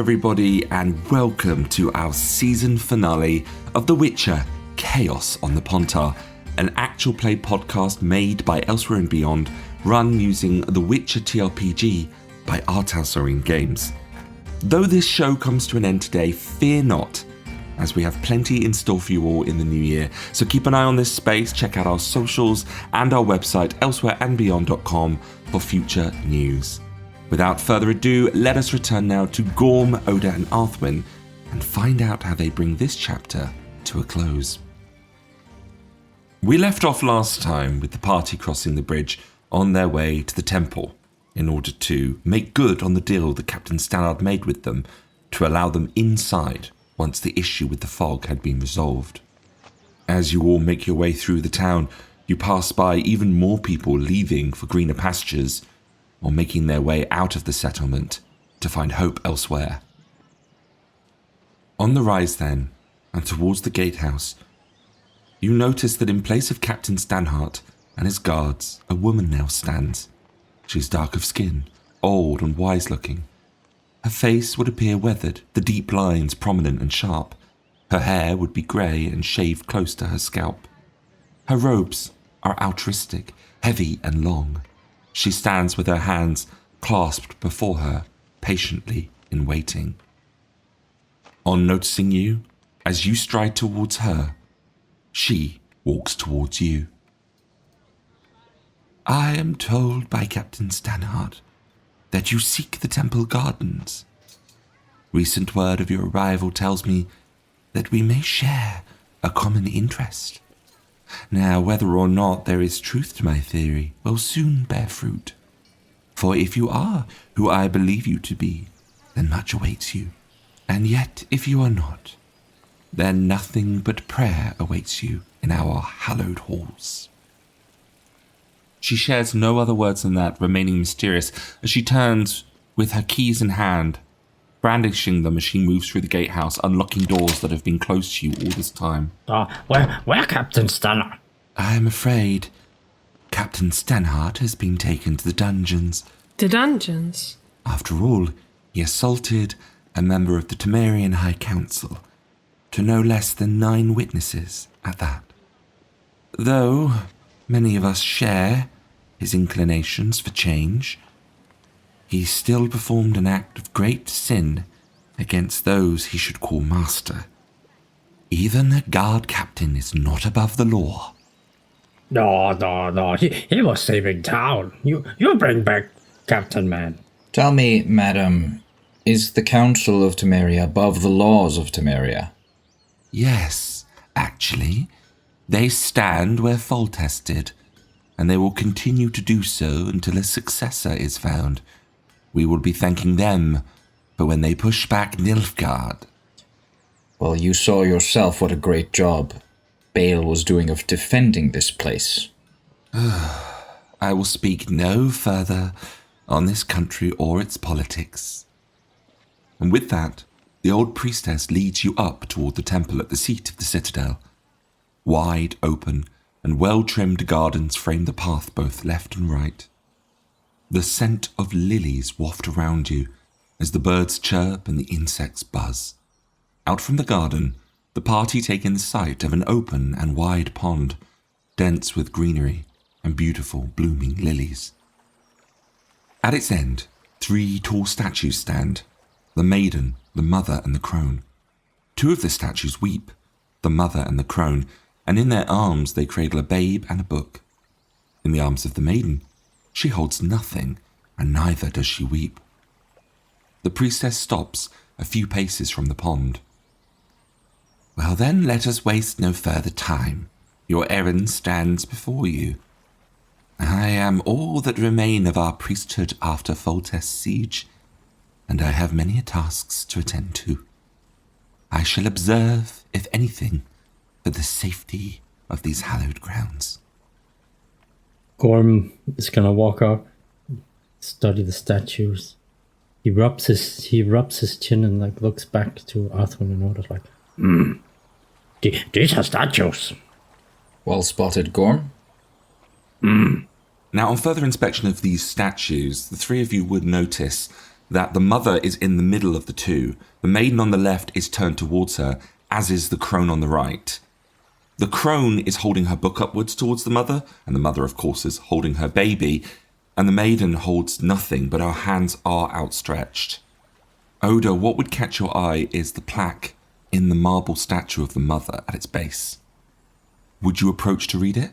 everybody, and welcome to our season finale of The Witcher Chaos on the Pontar, an actual play podcast made by Elsewhere and Beyond, run using The Witcher TRPG by R.Talsorian Games. Though this show comes to an end today, fear not, as we have plenty in store for you all in the new year. So keep an eye on this space, check out our socials and our website elsewhereandbeyond.com for future news. Without further ado, let us return now to Gorm, Oda and Arthwin and find out how they bring this chapter to a close. We left off last time with the party crossing the bridge on their way to the temple in order to make good on the deal that Captain Stannard made with them to allow them inside once the issue with the fog had been resolved. As you all make your way through the town, you pass by even more people leaving for greener pastures or making their way out of the settlement to find hope elsewhere. On the rise then, and towards the gatehouse, you notice that in place of Captain Stanhart and his guards, a woman now stands. She is dark of skin, old and wise-looking. Her face would appear weathered, the deep lines prominent and sharp. Her hair would be grey and shaved close to her scalp. Her robes are altruistic, heavy and long. She stands with her hands clasped before her, patiently in waiting. On noticing you, as you stride towards her, she walks towards you. I am told by Captain Stanhart that you seek the temple gardens. Recent word of your arrival tells me that we may share a common interest. Now, whether or not there is truth to my theory will soon bear fruit. For if you are who I believe you to be, then much awaits you. And yet, if you are not, then nothing but prayer awaits you in our hallowed halls. She shares no other words than that, remaining mysterious, as she turns with her keys in hand, brandishing them as she moves through the gatehouse, unlocking doors that have been closed to you all this time. Where Captain Stanhart? I am afraid Captain Stanhart has been taken to the dungeons. The dungeons? After all, he assaulted a member of the Temerian High Council, to no less than 9 witnesses at that. Though many of us share his inclinations for change, he still performed an act of great sin against those he should call master. Even a guard captain is not above the law. No. He was saving town. You bring back Captain Man. Tell me, madam, is the Council of Temeria above the laws of Temeria? Yes, actually. They stand where Foltest did, and they will continue to do so until a successor is found. We will be thanking them for when they push back Nilfgaard. Well, you saw yourself what a great job Bale was doing of defending this place. I will speak no further on this country or its politics. And with that, the old priestess leads you up toward the temple at the seat of the citadel. Wide open and well-trimmed gardens frame the path both left and right. The scent of lilies waft around you as the birds chirp and the insects buzz. Out from the garden, the party take in sight of an open and wide pond, dense with greenery and beautiful blooming lilies. At its end, 3 tall statues stand, the maiden, the mother and the crone. 2 of the statues weep, the mother and the crone, and in their arms they cradle a babe and a book. In the arms of the maiden, she holds nothing, and neither does she weep. The priestess stops a few paces from the pond. Well then, let us waste no further time. Your errand stands before you. I am all that remain of our priesthood after Foltest's siege, and I have many tasks to attend to. I shall observe, if anything, for the safety of these hallowed grounds. Gorm is gonna walk up, study the statues. He rubs his chin and looks back to Arthur and notice these are statues. Well spotted, Gorm. Now, on further inspection of these statues, the 3 of you would notice that the mother is in the middle of the two. The maiden on the left is turned towards her, as is the crone on the right. The crone is holding her book upwards towards the mother, and the mother, of course, is holding her baby, and the maiden holds nothing, but her hands are outstretched. Oda, what would catch your eye is the plaque in the marble statue of the mother at its base. Would you approach to read it?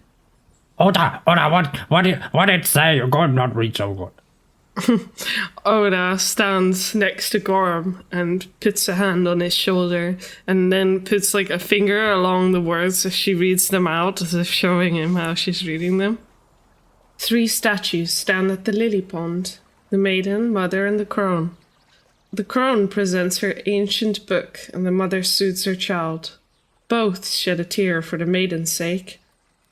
Oda, what did it say? Your Gorm not read so good. Oda stands next to Gorm and puts a hand on his shoulder and then puts like a finger along the words as she reads them out, as if showing him how she's reading them. 3 statues stand at the lily pond, the maiden, mother, and the crone. The crone presents her ancient book, and the mother soothes her child. Both shed a tear for the maiden's sake.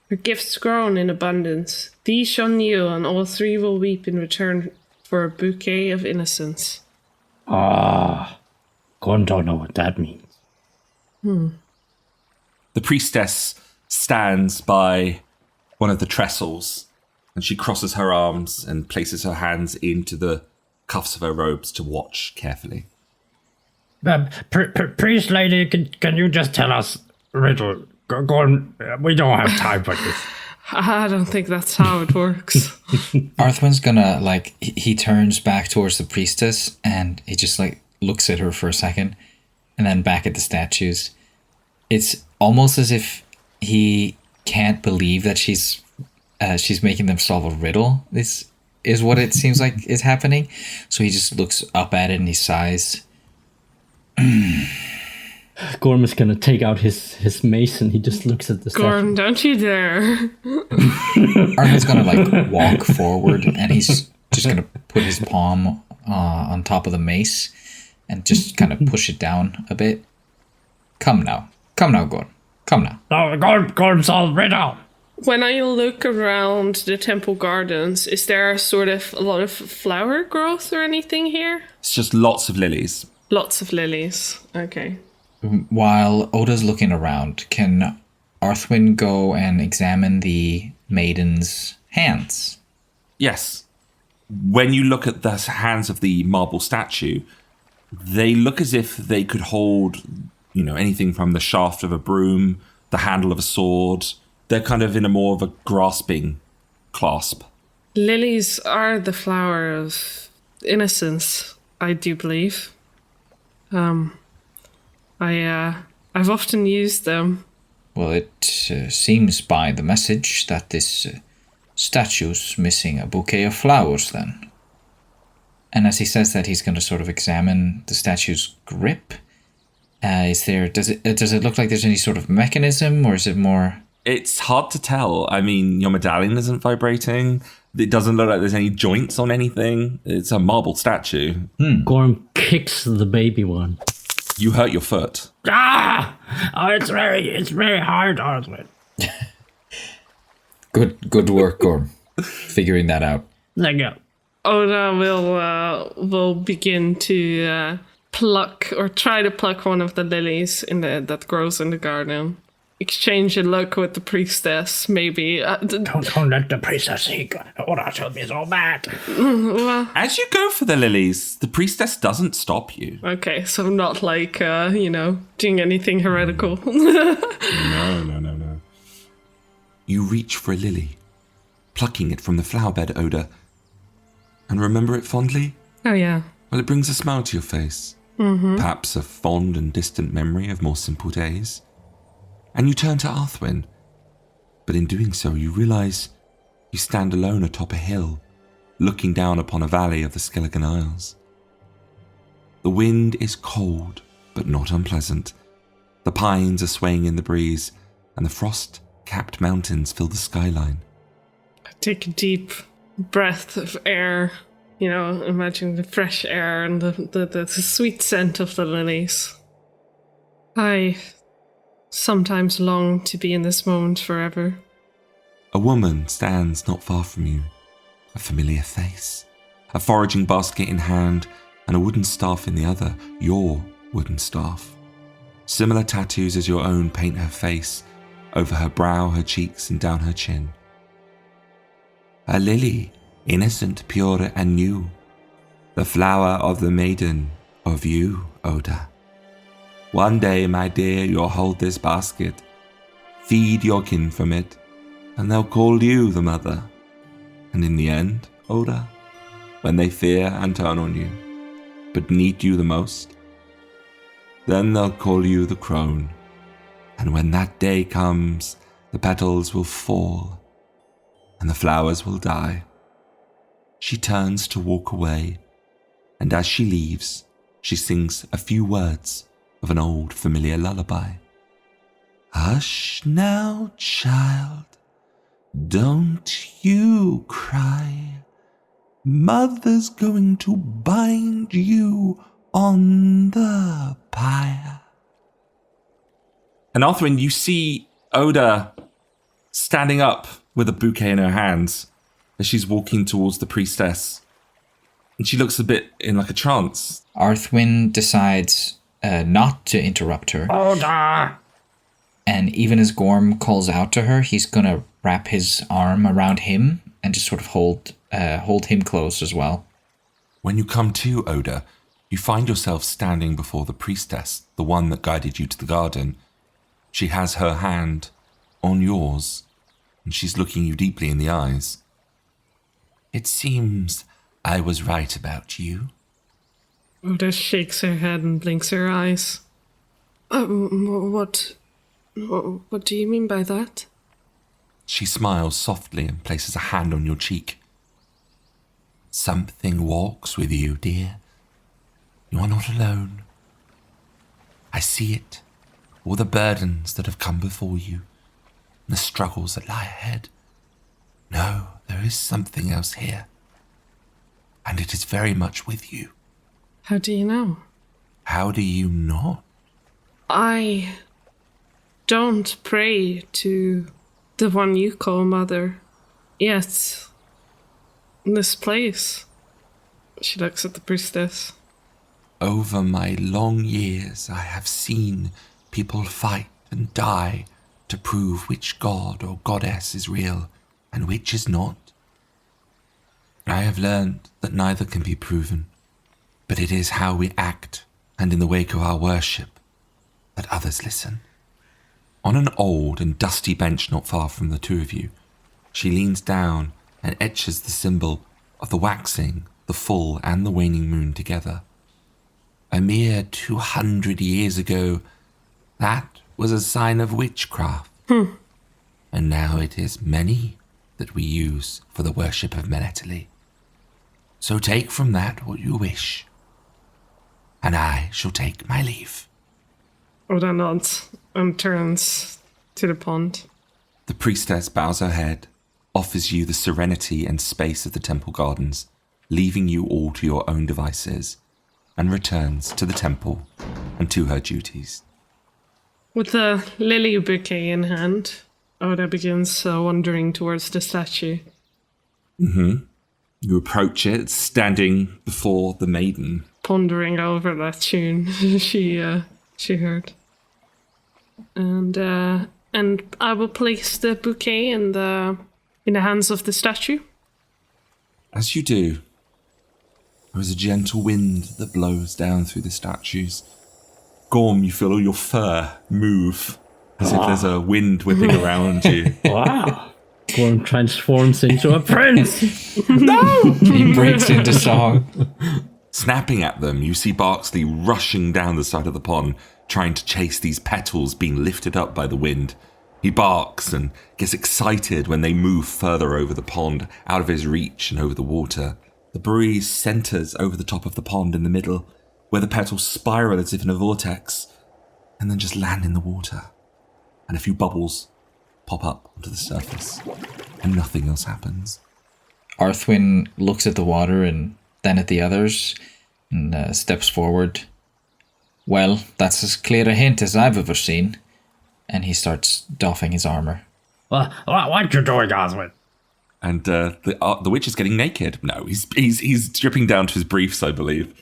Her gifts grown in abundance. These shall kneel, and all 3 will weep in return for a bouquet of innocence. Gorm don't know what that means. The priestess stands by one of the trestles, and she crosses her arms and places her hands into the cuffs of her robes to watch carefully. Priest lady, can you just tell us riddle? Gorm, we don't have time for this. I don't think that's how it works. Arthwin's gonna, he turns back towards the priestess and he just, looks at her for a second and then back at the statues. It's almost as if he can't believe that she's making them solve a riddle. This is what it seems like is happening. So he just looks up at it and he sighs. Gorm is gonna take out his mace and he just looks at the Gorm, don't you dare. Arthur's gonna walk forward and he's just gonna put his palm on top of the mace and just kind of push it down a bit. Come now, Gorm. Come now. Oh, Gorm's all riddle. When I look around the temple gardens, is there sort of a lot of flower growth or anything here? It's just lots of lilies. Lots of lilies. Okay. While Oda's looking around, can Arthwin go and examine the maiden's hands? Yes. When you look at the hands of the marble statue, they look as if they could hold, anything from the shaft of a broom, the handle of a sword. They're kind of in a more of a grasping clasp. Lilies are the flower of innocence, I do believe. I've often used them. Well, it seems by the message that this statue's missing a bouquet of flowers, then. And as he says that, he's going to sort of examine the statue's grip. Does it look like there's any sort of mechanism, or is it more... It's hard to tell. I mean, your medallion isn't vibrating. It doesn't look like there's any joints on anything. It's a marble statue. Gorm kicks the baby one. You hurt your foot. Oh, it's very hard, Arthwin. Good work, Gorm. Figuring that out. Thank you. Oda will begin to pluck or try to pluck one of the lilies that grows in the garden. Exchange a look with the priestess, maybe. Don't let the priestess see. Oda shall be so bad. As you go for the lilies, the priestess doesn't stop you. Okay, so not doing anything heretical. No. You reach for a lily, plucking it from the flower bed, Oda. And remember it fondly? Oh, yeah. Well, it brings a smile to your face. Mm-hmm. Perhaps a fond and distant memory of more simple days. And you turn to Arthwin. But in doing so, you realize you stand alone atop a hill, looking down upon a valley of the Skelligan Isles. The wind is cold, but not unpleasant. The pines are swaying in the breeze, and the frost-capped mountains fill the skyline. I take a deep breath of air, imagine the fresh air and the sweet scent of the lilies. I sometimes long to be in this moment forever. A woman stands not far from you, a familiar face, a foraging basket in hand and a wooden staff in the other, your wooden staff. Similar tattoos as your own paint her face, over her brow, her cheeks and down her chin. A lily, innocent, pure and new. The flower of the maiden, of you, Oda. One day, my dear, you'll hold this basket, feed your kin from it, and they'll call you the mother. And in the end, Oda, when they fear and turn on you, but need you the most, then they'll call you the crone. And when that day comes, the petals will fall, and the flowers will die. She turns to walk away, and as she leaves, she sings a few words of an old familiar lullaby. Hush now, child, don't you cry. Mother's going to bind you on the pyre. And Arthur, you see Oda standing up with a bouquet in her hands as she's walking towards the priestess. And she looks a bit in like a trance. Arthwin decides not to interrupt her. Oda! And even as Gorm calls out to her, he's going to wrap his arm around him and just sort of hold him close as well. When you come to, Oda, you find yourself standing before the priestess, the one that guided you to the garden. She has her hand on yours, and she's looking you deeply in the eyes. It seems I was right about you. Oda shakes her head and blinks her eyes. What do you mean by that? She smiles softly and places a hand on your cheek. Something walks with you, dear. You are not alone. I see it, all the burdens that have come before you, and the struggles that lie ahead. No, there is something else here, and it is very much with you. How do you know? How do you not? I don't pray to the one you call mother. Yet, this place. She looks at the priestess. Over my long years, I have seen people fight and die to prove which god or goddess is real and which is not. I have learned that neither can be proven, but it is how we act and in the wake of our worship that others listen. On an old and dusty bench not far from the two of you, she leans down and etches the symbol of the waxing, the full and the waning moon together. A mere 200 years ago, that was a sign of witchcraft. And now it is many that we use for the worship of Menetali. So take from that what you wish, and I shall take my leave. Oda nods and turns to the pond. The priestess bows her head, offers you the serenity and space of the temple gardens, leaving you all to your own devices, and returns to the temple and to her duties. With the lily bouquet in hand, Oda begins wandering towards the statue. You approach it, standing before the maiden. Pondering over that tune she heard. And I will place the bouquet in the hands of the statue. As you do, there is a gentle wind that blows down through the statues. Gorm, you feel all your fur move, as if there's a wind whipping around you. Wow. Gorm transforms into a prince. No! He breaks into song. Snapping at them, you see Barksley rushing down the side of the pond, trying to chase these petals being lifted up by the wind. He barks and gets excited when they move further over the pond, out of his reach and over the water. The breeze centres over the top of the pond in the middle, where the petals spiral as if in a vortex, and then just land in the water. And a few bubbles pop up onto the surface, and nothing else happens. Arthwin looks at the water and then at the others, and steps forward. Well, that's as clear a hint as I've ever seen. And he starts doffing his armor. What you doing, Oswin? And the witch is getting naked. No, he's stripping down to his briefs, I believe.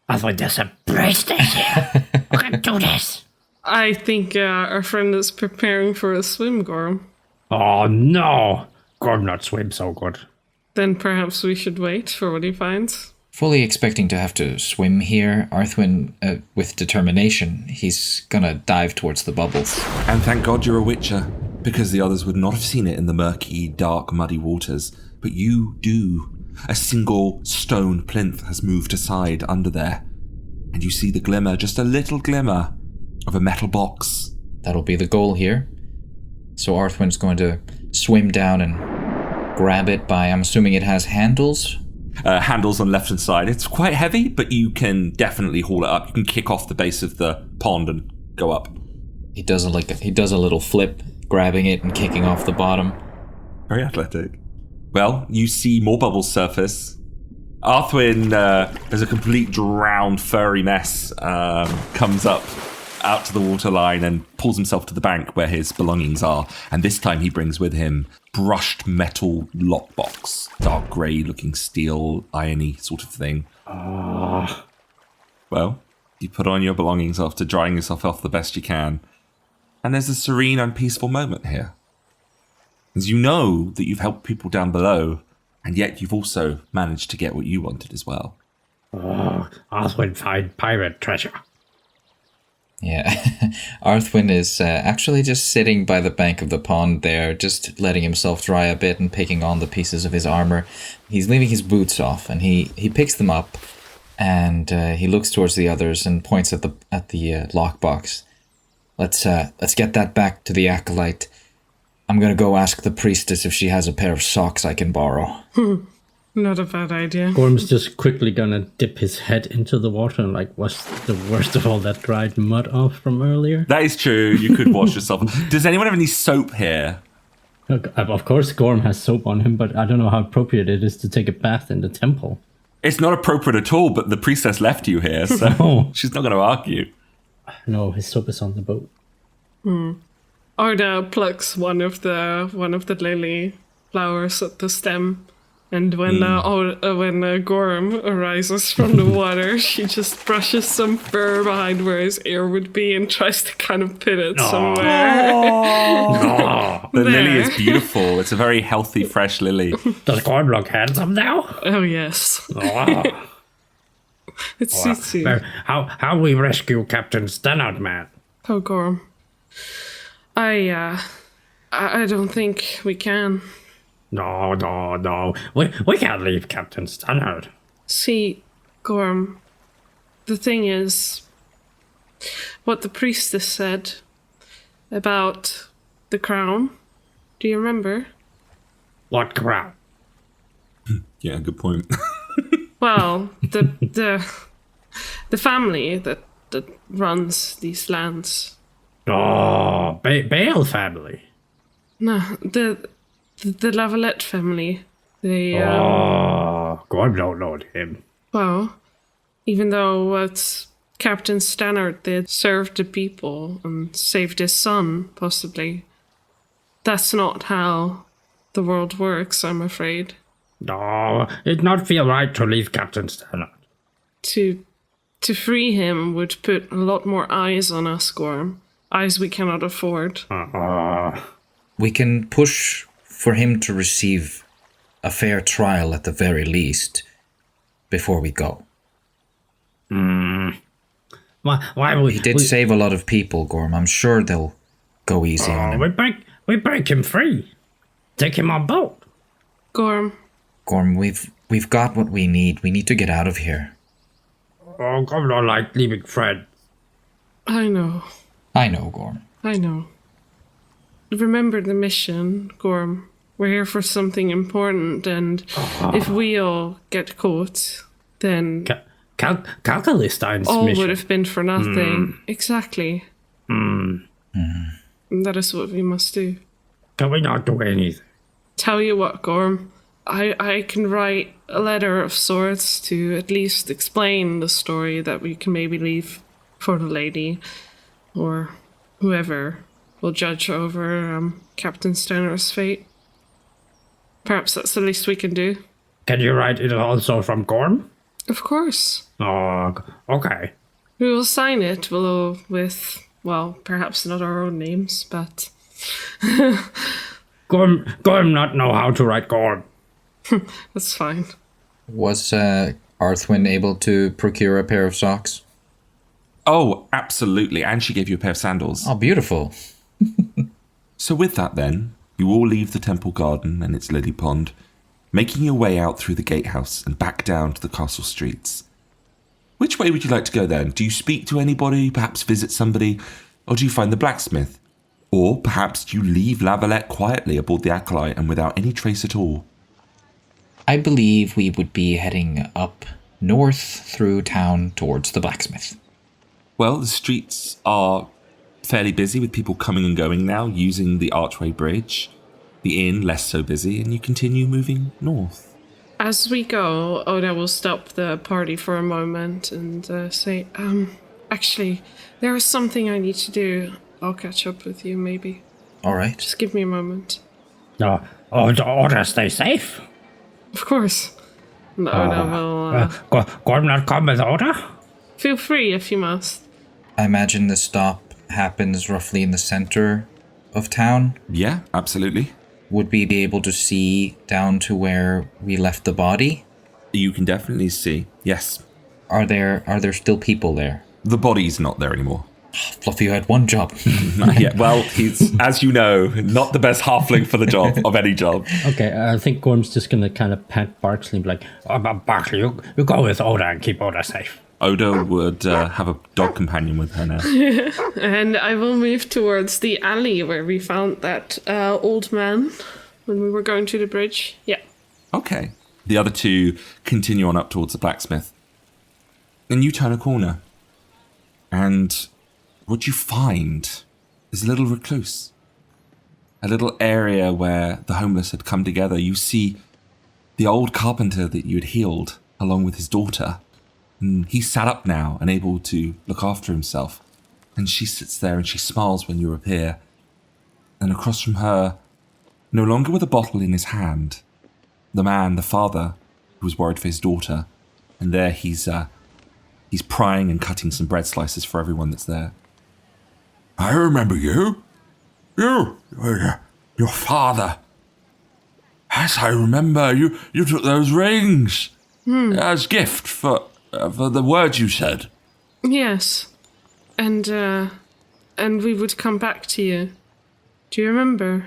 Oswin, there's a priestess here. We can do this. I think our friend is preparing for a swim, Gorm. Oh no, Gorm not swim so good. Then perhaps we should wait for what he finds. fully expecting to have to swim here. Arthwin, with determination, he's gonna dive towards the bubbles. And thank God you're a Witcher, because the others would not have seen it in the murky, dark, muddy waters. But you do. A single stone plinth has moved aside under there, and you see the glimmer, just a little glimmer, of a metal box. That'll be the goal here. So Arthwin's going to swim down and grab it by, I'm assuming it has handles? Handles on left and side. It's quite heavy, but you can definitely haul it up. You can kick off the base of the pond and go up. He does a little flip, grabbing it and kicking off the bottom. Very athletic. Well, you see more bubbles surface. Arthwin, as a complete drowned furry mess, comes up out to the waterline and pulls himself to the bank where his belongings are. And this time he brings with him brushed metal lockbox, dark grey looking steel, irony sort of thing. Well, you put on your belongings after drying yourself off the best you can. And there's a serene and peaceful moment here. As you know that you've helped people down below, and yet you've also managed to get what you wanted as well. Arthwin find pirate treasure. Yeah, Arthwin is actually just sitting by the bank of the pond there, just letting himself dry a bit and picking on the pieces of his armor. He's leaving his boots off, and he picks them up, and he looks towards the others and points at the lockbox. Let's get that back to the acolyte. I'm gonna go ask the priestess if she has a pair of socks I can borrow. Not a bad idea. Gorm's just quickly gonna dip his head into the water and wash the worst of all that dried mud off from earlier. That is true. You could wash yourself. Does anyone have any soap here? Of course, Gorm has soap on him, but I don't know how appropriate it is to take a bath in the temple. It's not appropriate at all, but the priestess left you here, so she's not going to argue. No, his soap is on the boat. Arda plucks one of the lily flowers at the stem, and when Gorm arises from the water, she just brushes some fur behind where his ear would be and tries to kind of pin it somewhere. The lily is beautiful. It's a very healthy, fresh lily. Does Gorm look handsome now? Oh yes, it suits you. How we rescue Captain Stannard, man? Oh Gorm, I don't think we can. No. We can't leave Captain Stannard. See, Gorm, the thing is, what the priestess said about the crown. Do you remember? What crown? Yeah, good point. Well, the family that runs these lands. Oh, Bale family. No, the Valatte family. They Gorm don't know him. well, even though it's Captain Stannard, they had served the people and saved his son, possibly. That's not how the world works, I'm afraid. No, it not feel right to leave Captain Stannard. To free him would put a lot more eyes on us, Gorm. Eyes we cannot afford. We can push for him to receive a fair trial at the very least before we go. Why He did save a lot of people, Gorm. I'm sure they'll go easy on him. We break him free. Take him on boat. Gorm, we've got what we need. We need to get out of here. Oh, Gorm don't like leaving friends. I know. I know, Gorm. I know. Remember the mission, Gorm. We're here for something important, and if we all get caught, then Kalkalistein's all mission would have been for nothing. Exactly. That is what we must do. Can we not do anything? Tell you what, Gorm. I can write a letter of sorts to at least explain the story that we can maybe leave for the lady, or whoever will judge over Captain Stannard's fate. Perhaps that's the least we can do. Can you write it also from Gorm? Of course. Oh, okay. We will sign it with, well, perhaps not our own names, but... Gorm not know how to write Gorm. That's fine. Was Arthwin able to procure a pair of socks? Oh, absolutely. And she gave you a pair of sandals. Oh, beautiful. So with that then, you all leave the temple garden and its lily pond, making your way out through the gatehouse and back down to the castle streets. Which way would you like to go then? Do you speak to anybody, perhaps visit somebody, or do you find the blacksmith? Or perhaps do you leave La Valatte quietly aboard the acolyte and without any trace at all? I believe we would be heading up north through town towards the blacksmith. Well, the streets are fairly busy with people coming and going now, using the archway bridge. The inn, less so busy, and you continue moving north. As we go, Oda will stop the party for a moment and say, actually, there is something I need to do. I'll catch up with you, maybe. All right. Just give me a moment. Oda, stay safe. Of course. And Oda will... Gorm come with Oda? Feel free if you must. I imagine the stop happens roughly in the center of town. Yeah, absolutely. Would we be able to see down to where we left the body? You can definitely see, yes. Are there still people there? The body's not there anymore. Fluffy, you had one job. Yeah, well, he's, as you know, not the best halfling for the job, of any job. Okay, I think Gorm's just going to kind of pat Barkley and be like, Barkley, you go with Oda and keep Oda safe. Oda would have a dog companion with her now. And I will move towards the alley where we found that old man when we were going to the bridge. Yeah. Okay. The other two continue on up towards the blacksmith. And you turn a corner. And what you find is a little recluse. A little area where the homeless had come together. You see the old carpenter that you had healed along with his daughter. And he's sat up now and able to look after himself. And she sits there and she smiles when you appear. And across from her, no longer with a bottle in his hand, the man, the father, who was worried for his daughter. And there he's prying and cutting some bread slices for everyone that's there. I remember you. Your father. Yes, I remember. You took those rings as gift for the words you said. Yes. And we would come back to you. Do you remember?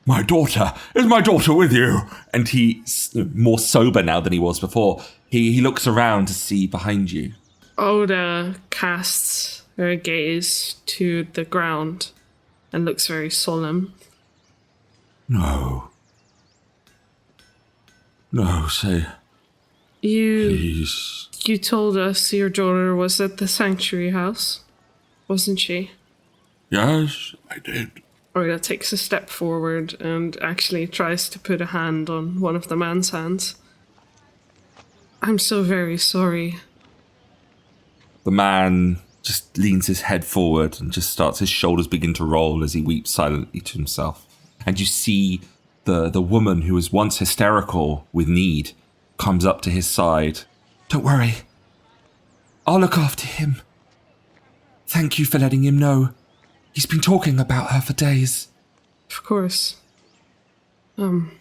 My daughter. Is my daughter with you? And he's more sober now than he was before. He looks around to see behind you. Oda casts her gaze to the ground and looks very solemn. No, say, please. You told us your daughter was at the sanctuary house, wasn't she? Yes, I did. Oda takes a step forward and actually tries to put a hand on one of the man's hands. I'm so very sorry. The man just leans his head forward and just starts, his shoulders begin to roll as he weeps silently to himself. And you see the woman who was once hysterical with need comes up to his side. Don't worry. I'll look after him. Thank you for letting him know. He's been talking about her for days. Of course. I'm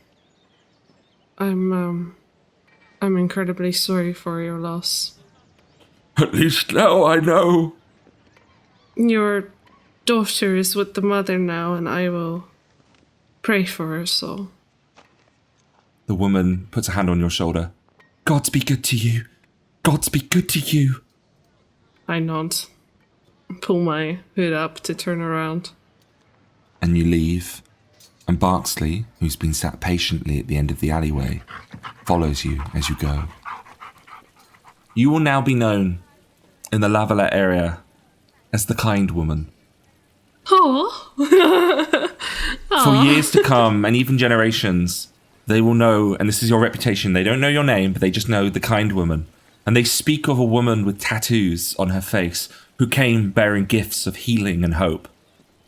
incredibly sorry for your loss. At least now I know. Your daughter is with the mother now, and I will pray for her soul. The woman puts a hand on your shoulder. Gods be good to you. Gods be good to you. I nod. Pull my hood up to turn around. And you leave. And Barksley, who's been sat patiently at the end of the alleyway, follows you as you go. You will now be known in the La Valatte area as the Kind Woman. Oh. For years to come, and even generations, they will know, and this is your reputation, they don't know your name, but they just know the Kind Woman. And they speak of a woman with tattoos on her face who came bearing gifts of healing and hope.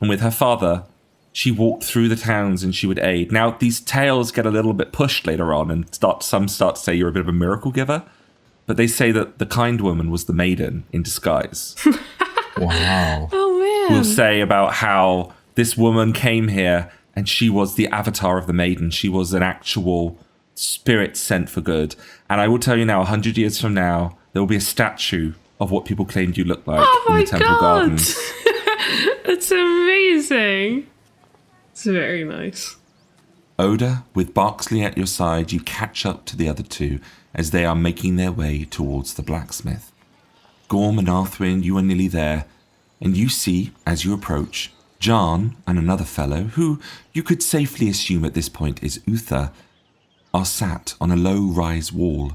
And with her father, she walked through the towns and she would aid. Now, these tales get a little bit pushed later on, and some start to say you're a bit of a miracle giver. But they say that the Kind Woman was the maiden in disguise. Wow. Oh, man. We'll say about how this woman came here and she was the avatar of the maiden. She was an actual spirits sent for good. And I will tell you now, 100 years from now, there will be a statue of what people claimed you looked like in the temple gardens. It's amazing. It's very nice. Oda, with Barksley at your side, you catch up to the other two as they are making their way towards the blacksmith. Gorm and Arthwin, you are nearly there, and you see, as you approach, Jong and another fellow, who you could safely assume at this point is Uther, are sat on a low-rise wall.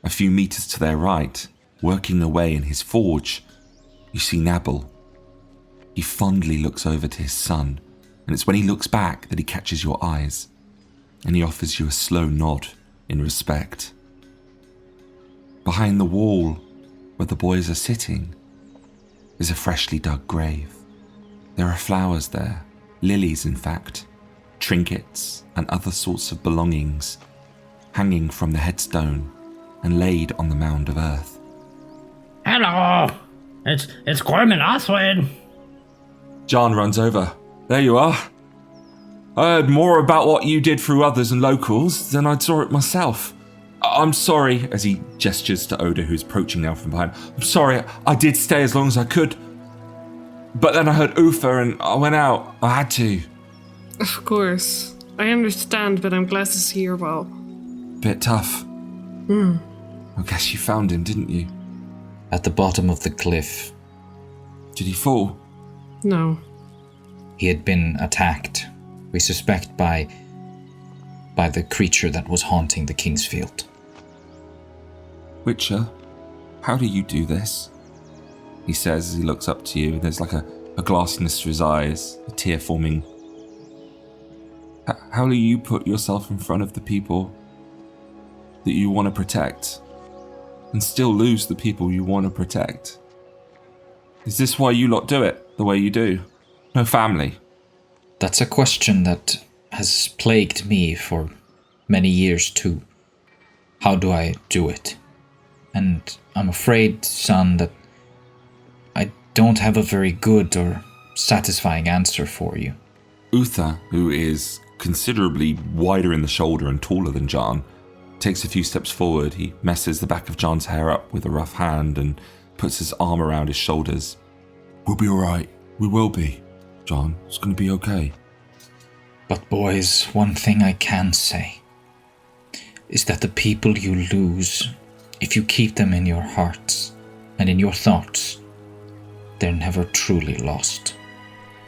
A few meters to their right, working away in his forge, you see Nabal. He fondly looks over to his son, and it's when he looks back that he catches your eyes, and he offers you a slow nod in respect. Behind the wall, where the boys are sitting, is a freshly dug grave. There are flowers there, lilies in fact, trinkets and other sorts of belongings, hanging from the headstone and laid on the mound of earth. Hello! It's Gorm and Arthwin! John runs over. There you are. I heard more about what you did through others and locals than I saw it myself. I'm sorry, as he gestures to Oda, who's approaching now from behind. I'm sorry, I did stay as long as I could. But then I heard Uther and I went out. I had to. Of course. I understand, but I'm glad to see you're well. Bit tough. I guess you found him, didn't you? At the bottom of the cliff. Did he fall? No. He had been attacked, we suspect by the creature that was haunting the Kingsfield. Witcher, how do you do this? He says as he looks up to you, and there's like a glassiness to his eyes, a tear forming. How do you put yourself in front of the people that you want to protect, and still lose the people you want to protect? Is this why you lot do it the way you do? No family? That's a question that has plagued me for many years too. How do I do it? And I'm afraid, son, that I don't have a very good or satisfying answer for you. Uther, who is considerably wider in the shoulder and taller than John, takes a few steps forward. He messes the back of John's hair up with a rough hand and puts his arm around his shoulders. We'll be alright. We will be. John, it's going to be okay. But boys, one thing I can say is that the people you lose, if you keep them in your hearts and in your thoughts, they're never truly lost.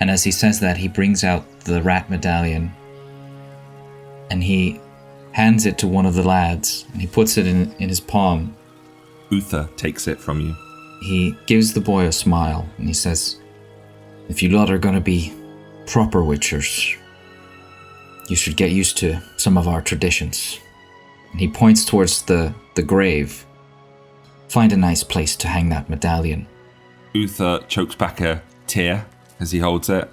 And as he says that, he brings out the rat medallion and he hands it to one of the lads and he puts it in his palm. Uther takes it from you. He gives the boy a smile and he says, if you lot are going to be proper witchers, you should get used to some of our traditions. And he points towards the grave. Find a nice place to hang that medallion. Uther chokes back a tear as he holds it.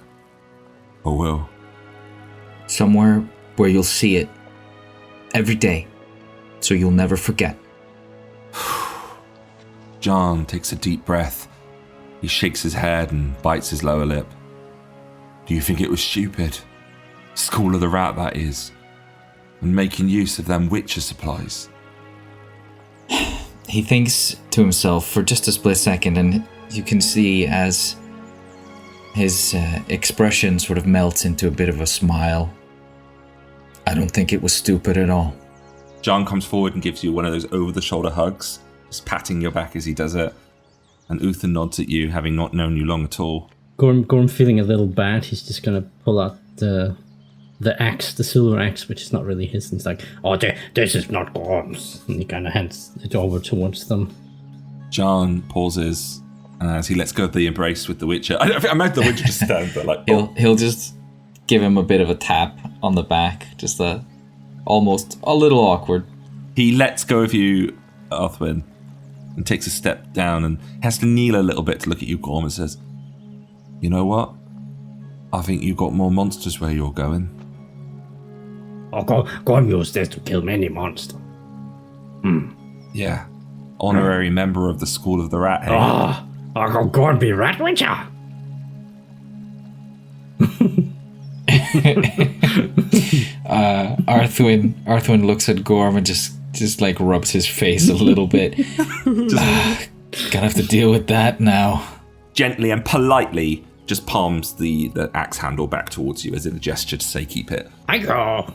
I will. Somewhere where you'll see it every day, so you'll never forget. John takes a deep breath. He shakes his head and bites his lower lip. Do you think it was stupid? School of the Rat, that is. And making use of them witcher supplies. He thinks to himself for just a split second, and you can see as his expression sort of melts into a bit of a smile. I don't think it was stupid at all. John comes forward and gives you one of those over-the-shoulder hugs, just patting your back as he does it. And Uther nods at you, having not known you long at all. Gorm feeling a little bad, he's just gonna pull out the axe, the silver axe, which is not really his, and it's like, oh, this is not Gorm's. And he kind of hands it over towards them. John pauses, and as he lets go of the embrace with the Witcher, I meant the Witcher just stand, but like... He'll just give him a bit of a tap on the back, just almost a little awkward. He lets go of you, Arthwin, and takes a step down and has to kneel a little bit to look at you, Gorm, and says, you know what? I think you've got more monsters where you're going. Oh, Gorm used this to kill many monsters. Yeah. Honorary member of the School of the Rat, hey? Gorm be Rat Witcher! Arthwin looks at Gorm and just like rubs his face a little bit. Gonna have to deal with that now. Gently and politely just palms the axe handle back towards you as in a gesture to say keep it. I go.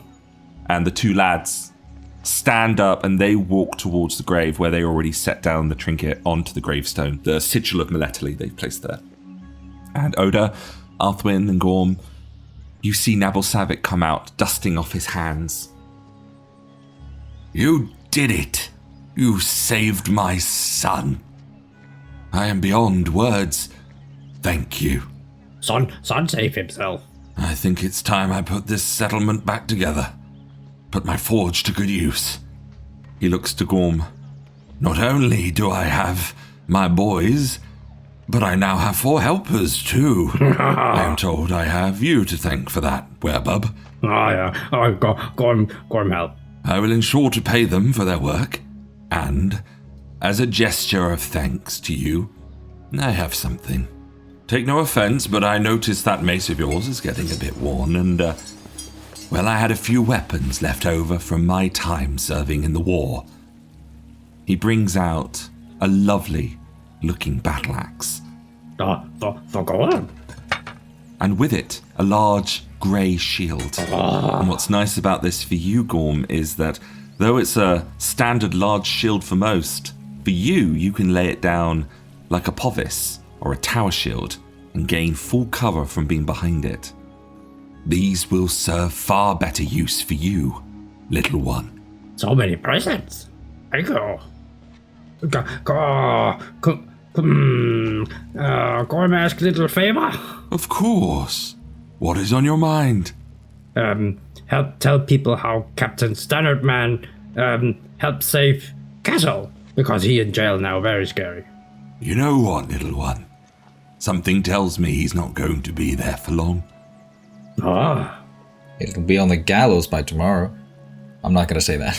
And the two lads stand up and they walk towards the grave where they already set down the trinket onto the gravestone, the sigil of Meletali they've placed there. And Oda, Arthwin and Gorm, you see Nabal Savik come out, dusting off his hands. You did it. You saved my son. I am beyond words. Thank you. Son saved himself. I think it's time I put this settlement back together. Put my forge to good use. He looks to Gorm. Not only do I have my boys, but I now have 4 helpers too. I am told I have you to thank for that, Werebub. Gorm help. I will ensure to pay them for their work, and as a gesture of thanks to you, I have something. Take no offense, but I noticed that mace of yours is getting a bit worn, and, I had a few weapons left over from my time serving in the war. He brings out a lovely-looking battle axe. For Gorm. And with it, a large grey shield. And what's nice about this for you, Gorm, is that though it's a standard large shield for most, for you can lay it down like a povis or a tower shield and gain full cover from being behind it. These will serve far better use for you, little one. So many presents. I go. Gorm ask little favor? Of course. What is on your mind? Help tell people how Captain Standardman helped save Castle, because he in jail now, very scary. You know what, little one? Something tells me he's not going to be there for long. It'll be on the gallows by tomorrow. I'm not going to say that.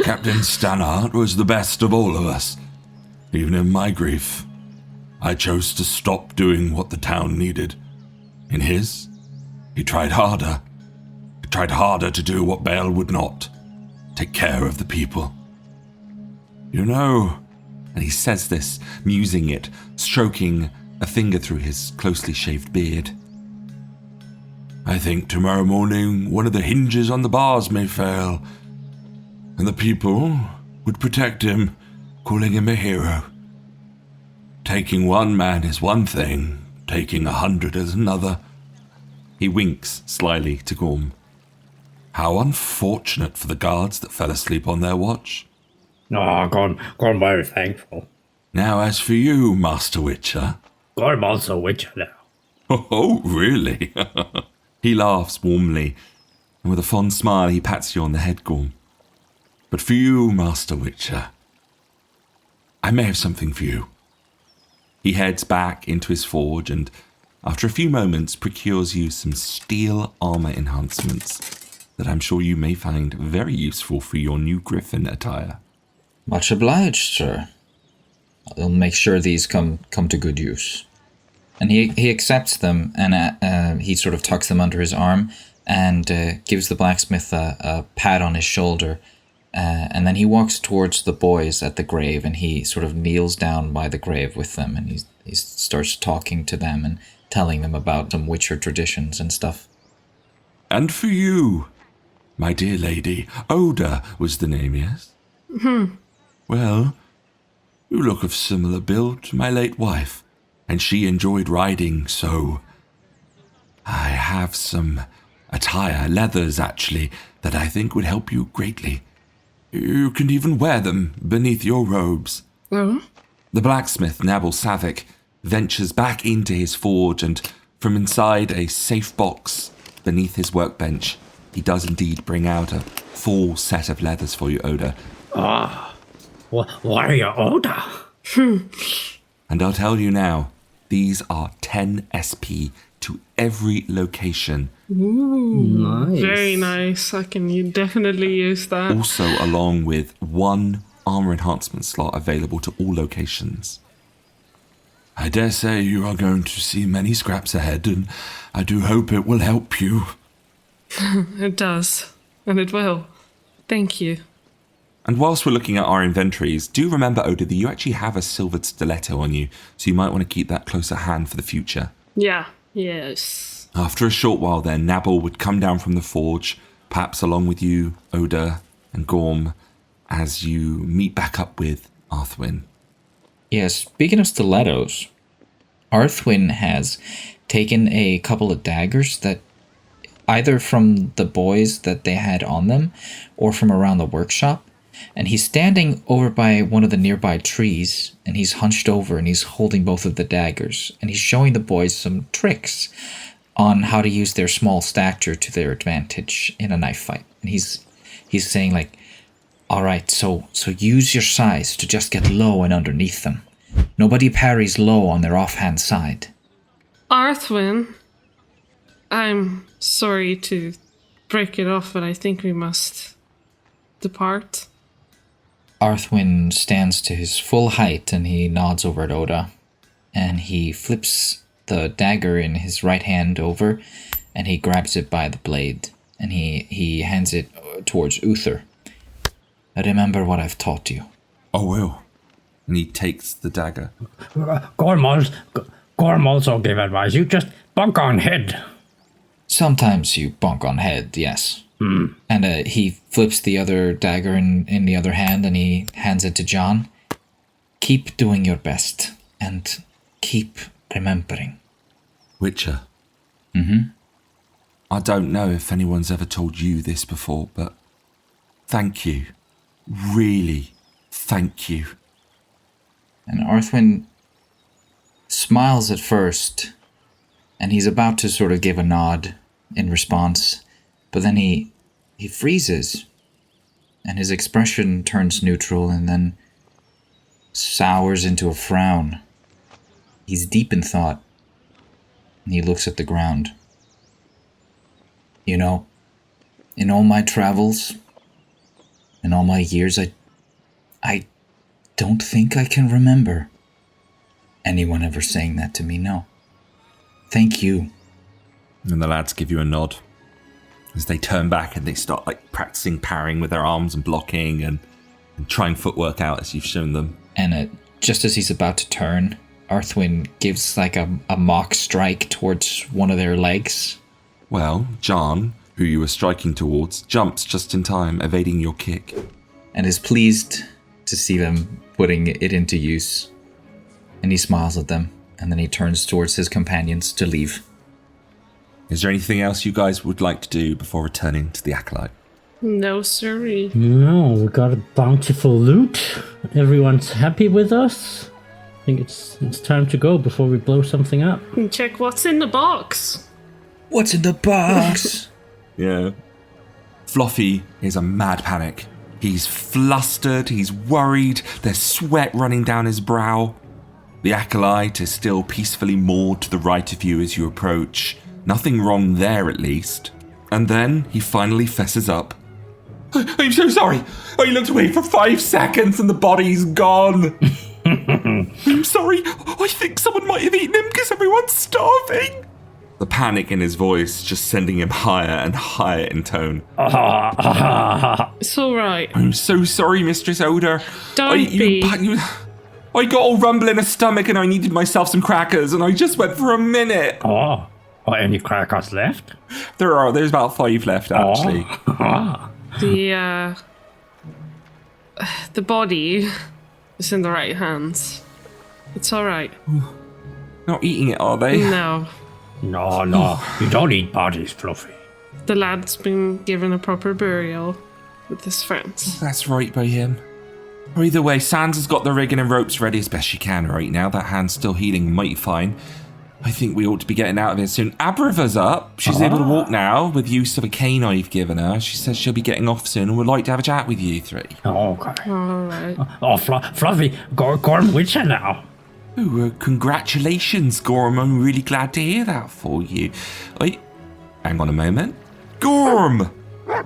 Captain Stannard was the best of all of us. Even in my grief, I chose to stop doing what the town needed. In his, he tried harder. He tried harder to do what Bale would not. Take care of the people. You know, and he says this, musing it, stroking a finger through his closely shaved beard. I think tomorrow morning one of the hinges on the bars may fail, and the people would protect him, calling him a hero. Taking one man is one thing, taking 100 is another. He winks slyly to Gorm. How unfortunate for the guards that fell asleep on their watch. Gorm very thankful. Now as for you, Master Witcher. Gorm also Witcher now. Oh, really? He laughs warmly, and with a fond smile he pats you on the head, Gorm. But for you, Master Witcher, I may have something for you. He heads back into his forge and, after a few moments, procures you some steel armor enhancements that I'm sure you may find very useful for your new griffin attire. Much obliged, sir. I'll make sure these come to good use. And he accepts them, and he sort of tucks them under his arm and gives the blacksmith a pat on his shoulder. And then he walks towards the boys at the grave, and he sort of kneels down by the grave with them, and he starts talking to them and telling them about some Witcher traditions and stuff. And for you, my dear lady, Oda was the name, yes? Well, you look of similar build to my late wife, and she enjoyed riding, so I have some attire, leathers actually, that I think would help you greatly. You can even wear them beneath your robes. Oh? The blacksmith, Nabal Savik, ventures back into his forge, and from inside a safe box beneath his workbench, he does indeed bring out a full set of leathers for you, Oda. Warrior Oda. And I'll tell you now, these are 10 SP to every location. Ooh, nice. Very nice. You definitely use that. Also along with 1 armor enhancement slot available to all locations. I dare say you are going to see many scraps ahead, and I do hope it will help you. It does. And it will. Thank you. And whilst we're looking at our inventories, do remember, Oda, that you actually have a silvered stiletto on you, so you might want to keep that close at hand for the future. Yeah. Yes. After a short while then, Nabal would come down from the forge, perhaps along with you, Oda and Gorm, as you meet back up with Arthwin. Yeah, speaking of stilettos, Arthwin has taken a couple of daggers that either from the boys that they had on them or from around the workshop. And he's standing over by one of the nearby trees, and he's hunched over and he's holding both of the daggers. And he's showing the boys some tricks on how to use their small stature to their advantage in a knife fight. And he's saying like, all right, so use your size to just get low and underneath them. Nobody parries low on their offhand side. Arthwin, I'm sorry to break it off, but I think we must depart. Arthwin stands to his full height and he nods over at Oda. And he flips the dagger in his right hand over and he grabs it by the blade. And he hands it towards Uther. Remember what I've taught you. I will. And he takes the dagger. Gorm also gave advice. You just bunk on head. Sometimes you bonk on head, yes. And he flips the other dagger in the other hand and he hands it to John. Keep doing your best and keep remembering. Witcher. Mm-hmm. I don't know if anyone's ever told you this before, but thank you. Really, thank you. And Arthwin smiles at first, and he's about to sort of give a nod in response, but then he freezes, and his expression turns neutral and then sours into a frown. He's deep in thought, and he looks at the ground. You know, in all my travels, in all my years, I don't think I can remember anyone ever saying that to me, no. Thank you. And the lads give you a nod as they turn back and they start like practicing parrying with their arms and blocking and trying footwork out as you've shown them. And just as he's about to turn, Arthwin gives like a mock strike towards one of their legs. Well, John, who you were striking towards, jumps just in time, evading your kick. And is pleased to see them putting it into use. And he smiles at them, and then he turns towards his companions to leave. Is there anything else you guys would like to do before returning to the Acolyte? No, sirree. No, we got a bountiful loot. Everyone's happy with us. I think it's time to go before we blow something up. Check what's in the box. What's in the box? Yeah. Fluffy is a mad panic. He's flustered, he's worried, there's sweat running down his brow. The Acolyte is still peacefully moored to the right of you as you approach. Nothing wrong there, at least. And then he finally fesses up. I'm so sorry. I looked away for 5 seconds and the body's gone. I'm sorry. I think someone might have eaten him because everyone's starving. The panic in his voice just sending him higher and higher in tone. It's all right. I'm so sorry, Mistress Oda. Don't be. I got all rumble in a stomach and I needed myself some crackers and I just went for a minute. Oh, are any crackers left? There's about 5 left, actually. The body is in the right hands. It's all right. Not eating it, are they? No. No, you don't eat bodies, Fluffy. The lad's been given a proper burial with his friends. That's right by him. Or either way, Sans has got the rigging and ropes ready as best she can right now. That hand's still healing mighty fine. I think we ought to be getting out of here soon. Abrava's up. She's able to walk now with use of a cane I've given her. She says she'll be getting off soon and would like to have a chat with you three. Okay. All right. Oh, Fluffy, Gorm Witcher now. Oh, congratulations, Gorm. I'm really glad to hear that for you. Hang on a moment. Gorm!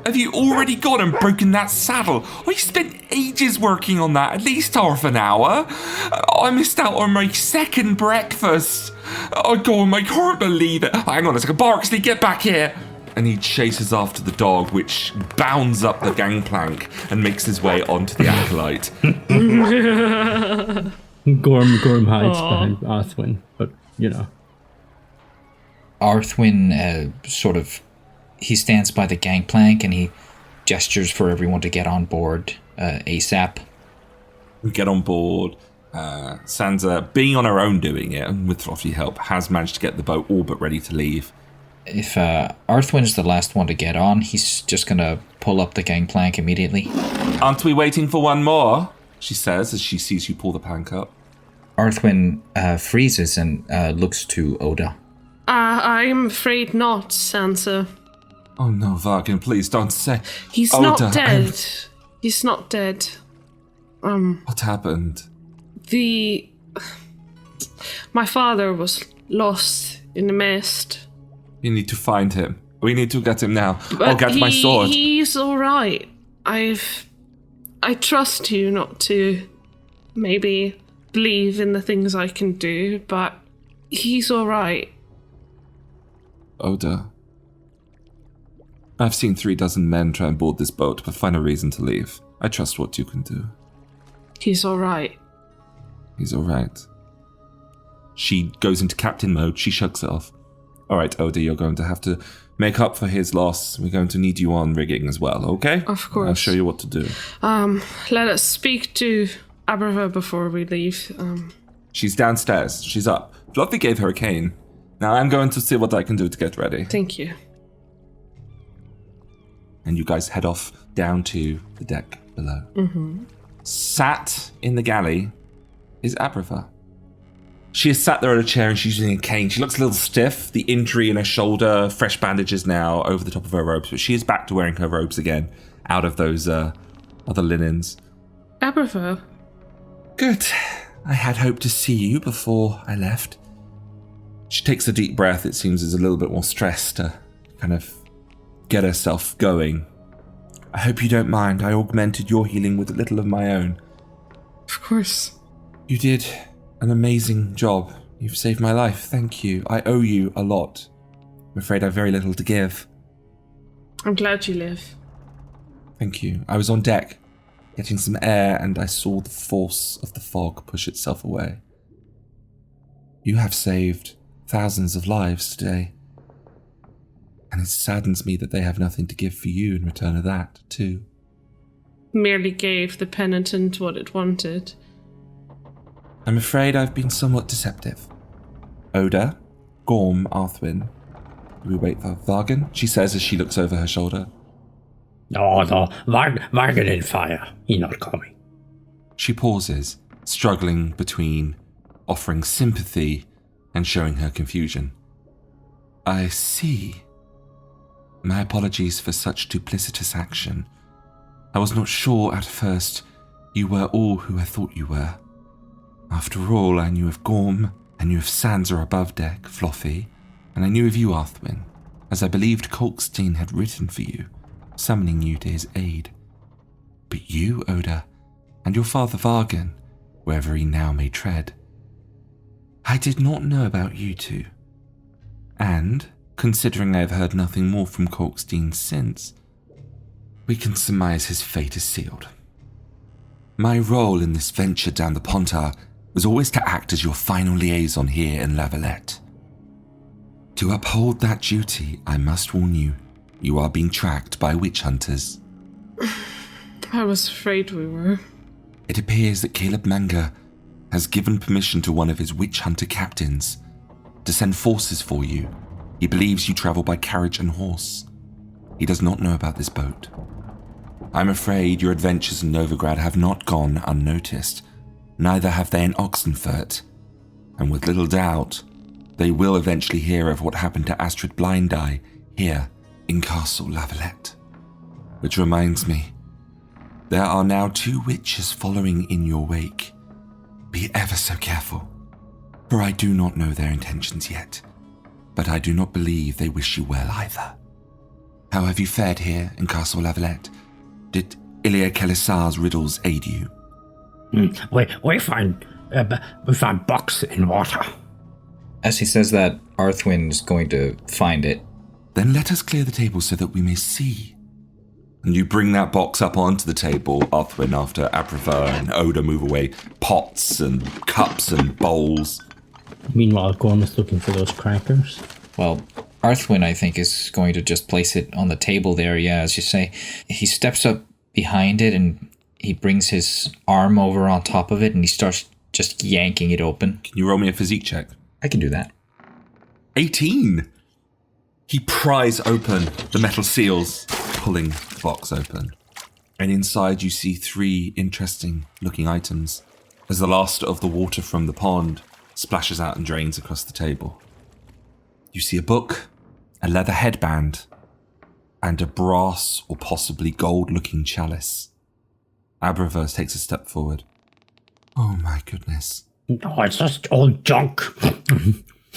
Have you already gone and broken that saddle? I spent ages working on that, at least half an hour. I missed out on my second breakfast. Oh, God, I can't believe it. Hang on a second, Barksley, get back here. And he chases after the dog, which bounds up the gangplank and makes his way onto the acolyte. Gorm hides behind Arthwin, but, you know. Arthwin he stands by the gangplank and he gestures for everyone to get on board ASAP. We get on board. Sansa, being on her own doing it, and with Throtty help, has managed to get the boat all but ready to leave. If Arthwin's the last one to get on, he's just going to pull up the gangplank immediately. Aren't we waiting for one more? She says as she sees you pull the plank up. Arthwin freezes and looks to Oda. I'm afraid not, Sansa. Oh no, Vargan, please don't say. He's Oda, not dead. He's not dead. What happened? My father was lost in the mist. We need to find him. We need to get him now. I'll get my sword. He's alright. I trust you not to maybe believe in the things I can do, but he's alright. Oda. I've seen 36 men try and board this boat, but find a reason to leave. I trust what you can do. He's alright. He's alright. She goes into captain mode. She shrugs it off. Alright, Oda, you're going to have to make up for his loss. We're going to need you on rigging as well, okay? Of course. I'll show you what to do. Let us speak to Abrava before we leave. She's downstairs. She's up. Fluffy gave her a cane. Now I'm going to see what I can do to get ready. Thank you. And you guys head off down to the deck below. Mm-hmm. Sat in the galley is Abrava. She is sat there on a chair and she's using a cane. She looks a little stiff, the injury in her shoulder, fresh bandages now over the top of her robes, but she is back to wearing her robes again, out of those other linens. Abrava. Good. I had hoped to see you before I left. She takes a deep breath. It seems is a little bit more stressed to kind of get herself going. I hope you don't mind. I augmented your healing with a little of my own. Of course. You did an amazing job. You've saved my life. Thank you. I owe you a lot. I'm afraid I've very little to give. I'm glad you live. Thank you. I was on deck, getting some air, and I saw the force of the fog push itself away. You have saved thousands of lives today. And it saddens me that they have nothing to give for you in return of that, too. Merely gave the penitent what it wanted. I'm afraid I've been somewhat deceptive. Oda, Gorm, Arthwin. Do we wait for Vargan? She says as she looks over her shoulder. Oh, no, Vargan in fire. He not coming. She pauses, struggling between offering sympathy and showing her confusion. I see. My apologies for such duplicitous action. I was not sure at first you were all who I thought you were. After all, I knew of Gorm, I knew of Sansa above deck, Fluffy, and I knew of you, Arthwin, as I believed Thorsteinn had written for you, summoning you to his aid. But you, Oda, and your father Vargan, wherever he now may tread, I did not know about you two. And, considering I have heard nothing more from Thorsteinn since, we can surmise his fate is sealed. My role in this venture down the Pontar was always to act as your final liaison here in La Valatte. To uphold that duty, I must warn you, you are being tracked by witch hunters. I was afraid we were. It appears that Caleb Manga has given permission to one of his witch hunter captains to send forces for you. He believes you travel by carriage and horse. He does not know about this boat. I'm afraid your adventures in Novigrad have not gone unnoticed. Neither have they in Oxenfurt. And with little doubt, they will eventually hear of what happened to Astrid Blindeye here in Castle La Valatte. Which reminds me, there are now 2 witches following in your wake. Be ever so careful, for I do not know their intentions yet, but I do not believe they wish you well either. How have you fared here in Castle Valatte? Did Ilya Kelisar's riddles aid you? We found box in water. As he says that, Arthwin's going to find it. Then let us clear the table so that we may see. And you bring that box up onto the table, Arthwin, after Abrava and Oda move away. Pots and cups and bowls. Meanwhile, Gorm is looking for those crackers. Well, Arthwin, I think, is going to just place it on the table there, yeah, as you say. He steps up behind it and he brings his arm over on top of it and he starts just yanking it open. Can you roll me a physique check? I can do that. 18! He pries open the metal seals, pulling the box open. And inside you see 3 interesting looking items as the last of the water from the pond splashes out and drains across the table. You see a book, a leather headband, and a brass or possibly gold-looking chalice. Abrava takes a step forward. Oh my goodness. Oh, it's just old junk.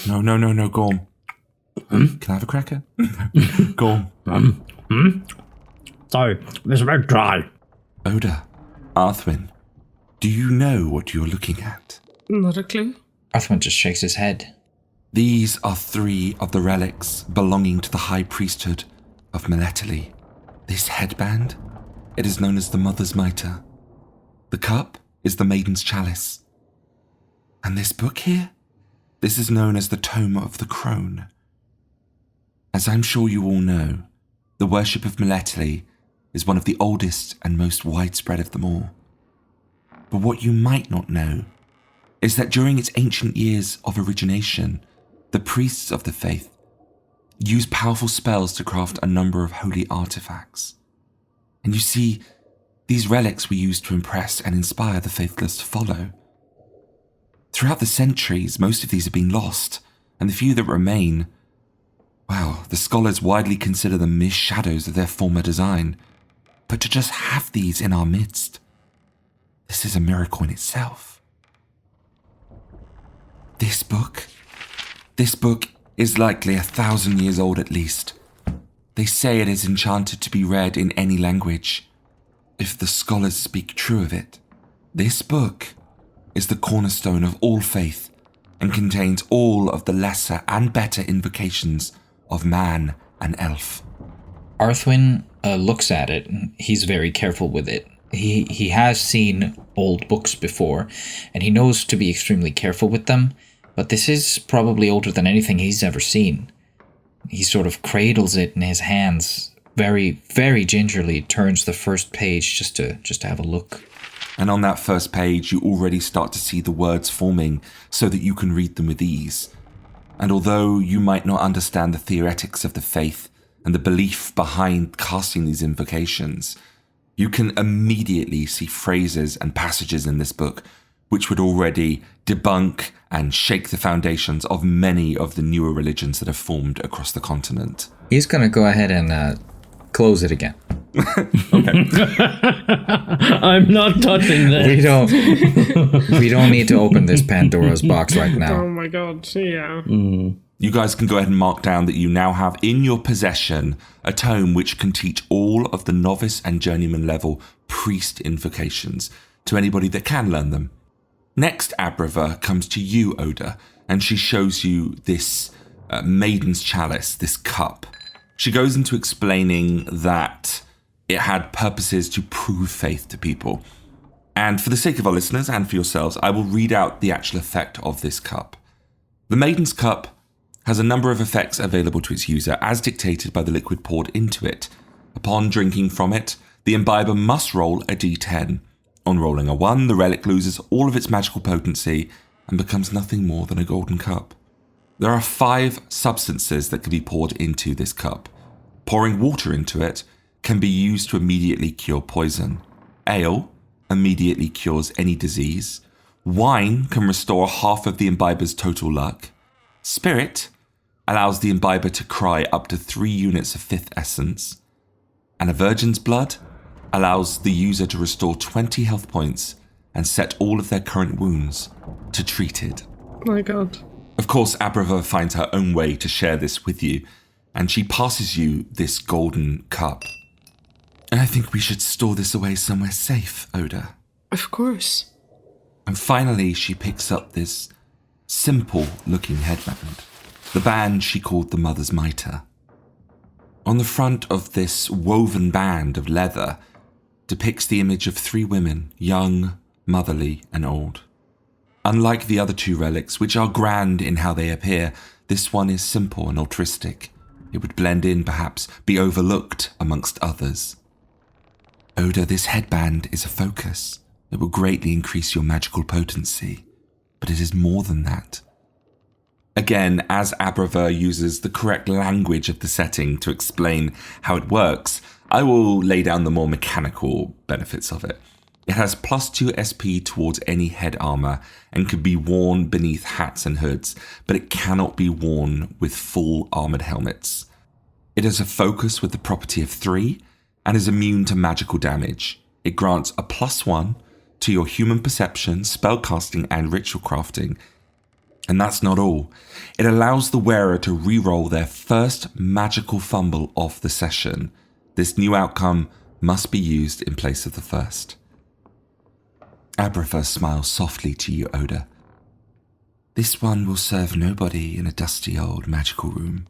No, Gorm. Can I have a cracker? Gorm. Sorry, it's very dry. Oda, Arthwin, do you know what you're looking at? Not a clue. Arthwin just shakes his head. These are 3 of the relics belonging to the High Priesthood of Meletali. This headband, it is known as the Mother's Mitre. The cup is the Maiden's Chalice. And this book here, this is known as the Tome of the Crone. As I'm sure you all know, the worship of Meletali is one of the oldest and most widespread of them all. But what you might not know is that during its ancient years of origination, the priests of the faith used powerful spells to craft a number of holy artifacts. And you see, these relics were used to impress and inspire the faithless to follow. Throughout the centuries, most of these have been lost, and the few that remain, well, the scholars widely consider them mere shadows of their former design. But to just have these in our midst, this is a miracle in itself. This book is likely 1,000 years old at least. They say it is enchanted to be read in any language, if the scholars speak true of it. This book is the cornerstone of all faith and contains all of the lesser and better invocations of man and elf. Arthwin looks at it. He's very careful with it. He has seen old books before, and he knows to be extremely careful with them, but this is probably older than anything he's ever seen. He sort of cradles it in his hands, very, very gingerly turns the first page just to have a look. And on that first page, you already start to see the words forming so that you can read them with ease. And although you might not understand the theoretics of the faith and the belief behind casting these invocations, you can immediately see phrases and passages in this book which would already debunk and shake the foundations of many of the newer religions that have formed across the continent. He's going to go ahead and close it again. I'm not touching this. We don't need to open this Pandora's box right now. Oh my god, yeah. You guys can go ahead and mark down that you now have in your possession a tome which can teach all of the novice and journeyman level priest invocations to anybody that can learn them. Next, Abrava comes to you, Oda, and she shows you this Maiden's Chalice, this cup. She goes into explaining that it had purposes to prove faith to people. And for the sake of our listeners and for yourselves, I will read out the actual effect of this cup. The Maiden's Cup has a number of effects available to its user as dictated by the liquid poured into it. Upon drinking from it, the imbiber must roll a d10. On rolling a 1, the relic loses all of its magical potency and becomes nothing more than a golden cup. There are 5 substances that can be poured into this cup. Pouring water into it can be used to immediately cure poison. Ale immediately cures any disease. Wine can restore half of the imbiber's total luck. Spirit allows the imbiber to cry up to 3 units of 5th essence. And a virgin's blood allows the user to restore 20 health points and set all of their current wounds to treated. My god. Of course, Abrava finds her own way to share this with you, and she passes you this golden cup. I think we should store this away somewhere safe, Oda. Of course. And finally, she picks up this simple-looking headband, the band she called the Mother's Mitre. On the front of this woven band of leather depicts the image of 3 women, young, motherly, and old. Unlike the other 2 relics, which are grand in how they appear, this one is simple and altruistic. It would blend in, perhaps, be overlooked amongst others. Oda, this headband is a focus. It will greatly increase your magical potency, but it is more than that. Again, as Abrava uses the correct language of the setting to explain how it works, I will lay down the more mechanical benefits of it. It has +2 SP towards any head armor and can be worn beneath hats and hoods, but it cannot be worn with full armored helmets. It has a focus with the property of 3 and is immune to magical damage. It grants a +1 to your human perception, spellcasting, and ritual crafting. And that's not all. It allows the wearer to reroll their first magical fumble of the session. This new outcome must be used in place of the first. Abrava smiles softly to you, Oda. This one will serve nobody in a dusty old magical room.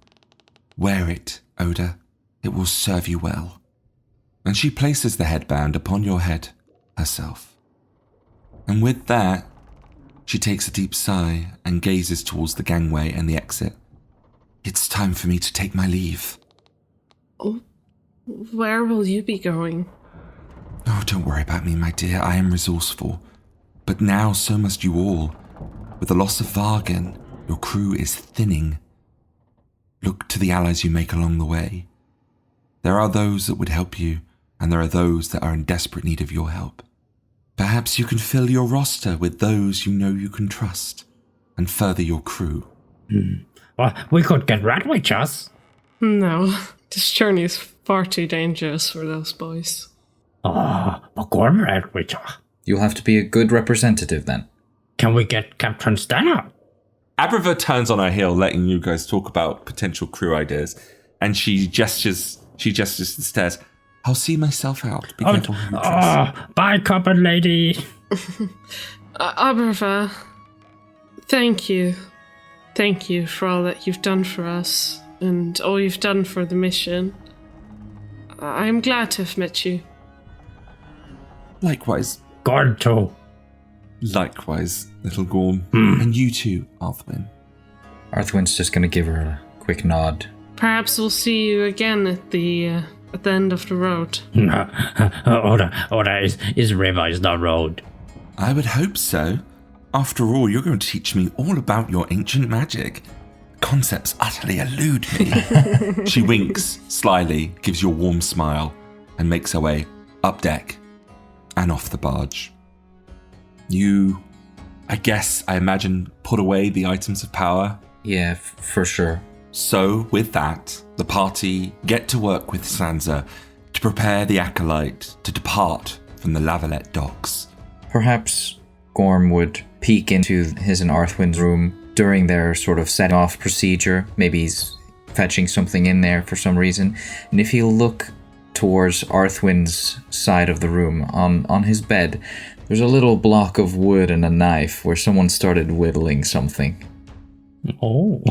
Wear it, Oda. It will serve you well. And she places the headband upon your head herself. And with that, she takes a deep sigh and gazes towards the gangway and the exit. It's time for me to take my leave. Oh, where will you be going? Oh, don't worry about me, my dear. I am resourceful. But now so must you all. With the loss of Vargan, your crew is thinning. Look to the allies you make along the way. There are those that would help you, and there are those that are in desperate need of your help. Perhaps you can fill your roster with those you know you can trust, and further your crew. Well, we could get rat witchers. No, this journey is far too dangerous for those boys. Oh, but Gorm rat witcher. You'll have to be a good representative then. Can we get Captain Stanner? Abrava turns on her heel, letting you guys talk about potential crew ideas, and she gestures to the stairs. I'll see myself out. Be careful who you trust. Bye, cupboard lady. Abrava, thank you. Thank you for all that you've done for us, and all you've done for the mission. I'm glad to have met you. Likewise. Gordo. Likewise, little Gorm. And you too, Arthwin. Arthwin's just going to give her a quick nod. Perhaps we'll see you again at the end of the road. Oda is river, is not road. I would hope so. After all, you're going to teach me all about your ancient magic. Concepts utterly elude me. She winks slyly, gives you a warm smile, and makes her way up deck and off the barge. You, I imagine, put away the items of power? Yeah, for sure. So, with that, the party get to work with Sansa to prepare the acolyte to depart from the Valatte docks. Perhaps Gorm would peek into his and Arthwin's room during their sort of set-off procedure. Maybe he's fetching something in there for some reason. And if he'll look towards Arthwin's side of the room, on his bed, there's a little block of wood and a knife where someone started whittling something. Oh.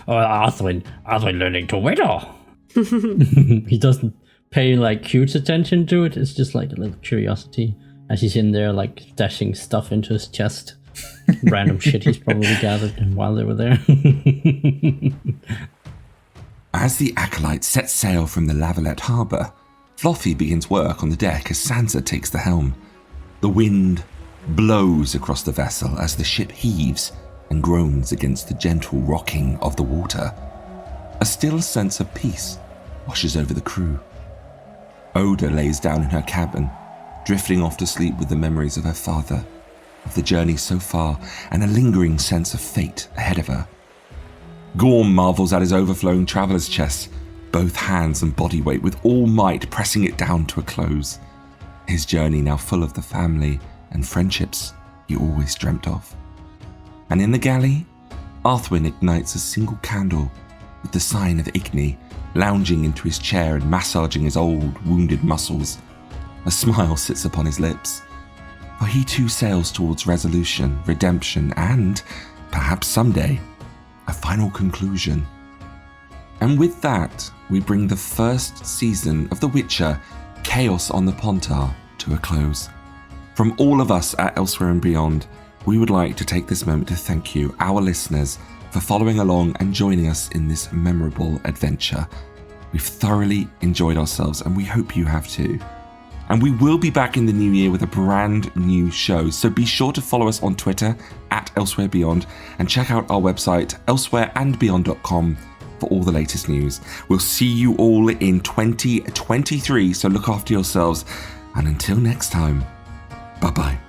Arthwin learning to whittle. He doesn't pay like huge attention to it. It's just like a little curiosity as he's in there like stashing stuff into his chest. Random shit he's probably gathered while they were there. As the acolyte sets sail from the Valatte harbour, Fluffy begins work on the deck as Sansa takes the helm. The wind blows across the vessel as the ship heaves and groans against the gentle rocking of the water. A still sense of peace washes over the crew. Oda lays down in her cabin, drifting off to sleep with the memories of her father, of the journey so far, and a lingering sense of fate ahead of her. Gorm marvels at his overflowing traveller's chest, both hands and body weight with all might pressing it down to a close. His journey now full of the family and friendships he always dreamt of. And in the galley, Arthwin ignites a single candle with the sign of Igni, lounging into his chair and massaging his old, wounded muscles. A smile sits upon his lips, for he too sails towards resolution, redemption, and, perhaps someday, a final conclusion. And with that, we bring the first season of The Witcher, Chaos on the Pontar, to a close. From all of us at Elsewhere and Beyond, we would like to take this moment to thank you, our listeners, for following along and joining us in this memorable adventure. We've thoroughly enjoyed ourselves, and we hope you have too. And we will be back in the new year with a brand new show, so be sure to follow us on Twitter at Elsewhere Beyond and check out our website elsewhereandbeyond.com for all the latest news. We'll see you all in 2023, so look after yourselves, and until next time, bye-bye.